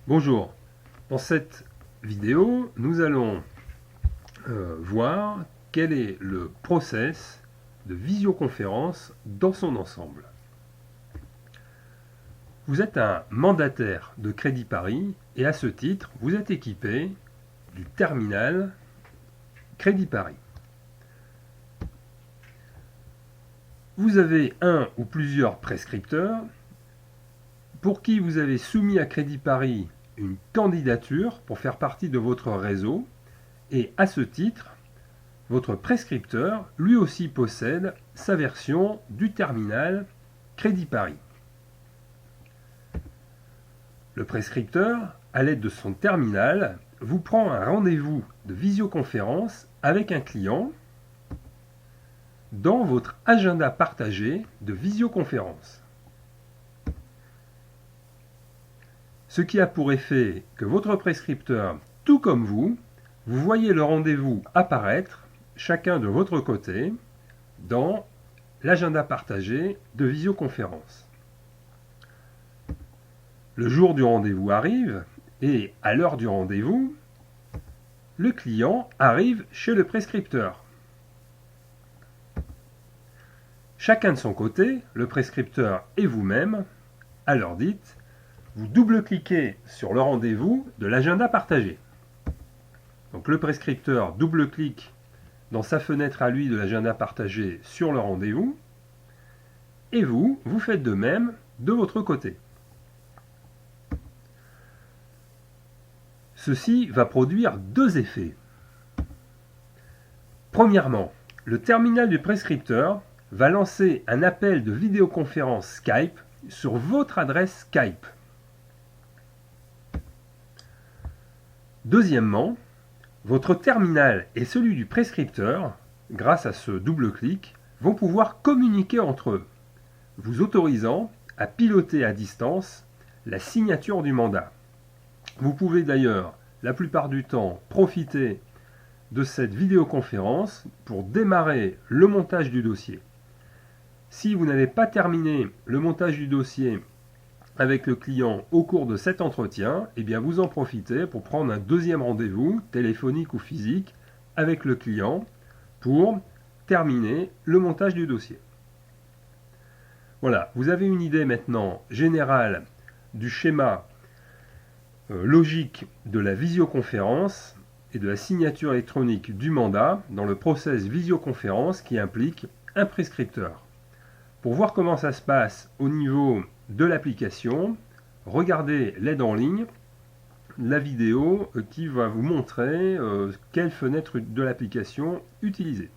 Bonjour, dans cette vidéo, nous allons voir quel est le process de visioconférence dans son ensemble. Vous êtes un mandataire de Crédit Paris et à ce titre, vous êtes équipé du terminal Crédit Paris. Vous avez un ou plusieurs prescripteurs pour qui vous avez soumis à Crédit Paris une candidature pour faire partie de votre réseau et à ce titre, votre prescripteur lui aussi possède sa version du terminal Crédit Paris. Le prescripteur, à l'aide de son terminal, vous prend un rendez-vous de visioconférence avec un client dans votre agenda partagé de visioconférence. Ce qui a pour effet que votre prescripteur, tout comme vous voyez le rendez-vous apparaître, chacun de votre côté, dans l'agenda partagé de visioconférence. Le jour du rendez-vous arrive et à l'heure du rendez-vous, le client arrive chez le prescripteur. Chacun de son côté, le prescripteur et vous-même, à l'heure dite, vous double-cliquez sur le rendez-vous de l'agenda partagé. Donc le prescripteur double-clique dans sa fenêtre à lui de l'agenda partagé sur le rendez-vous et vous faites de même de votre côté. Ceci va produire deux effets. Premièrement, le terminal du prescripteur va lancer un appel de vidéoconférence Skype sur votre adresse Skype. Deuxièmement, votre terminal et celui du prescripteur, grâce à ce double clic, vont pouvoir communiquer entre eux, vous autorisant à piloter à distance la signature du mandat. Vous pouvez d'ailleurs, la plupart du temps, profiter de cette vidéoconférence pour démarrer le montage du dossier. Si vous n'avez pas terminé le montage du dossier avec le client au cours de cet entretien, eh bien vous en profitez pour prendre un deuxième rendez-vous, téléphonique ou physique, avec le client pour terminer le montage du dossier. Voilà, vous avez une idée maintenant générale du schéma logique de la visioconférence et de la signature électronique du mandat dans le process visioconférence qui implique un prescripteur. Pour voir comment ça se passe au niveau de l'application, regardez l'aide en ligne, la vidéo qui va vous montrer quelle fenêtre de l'application utiliser.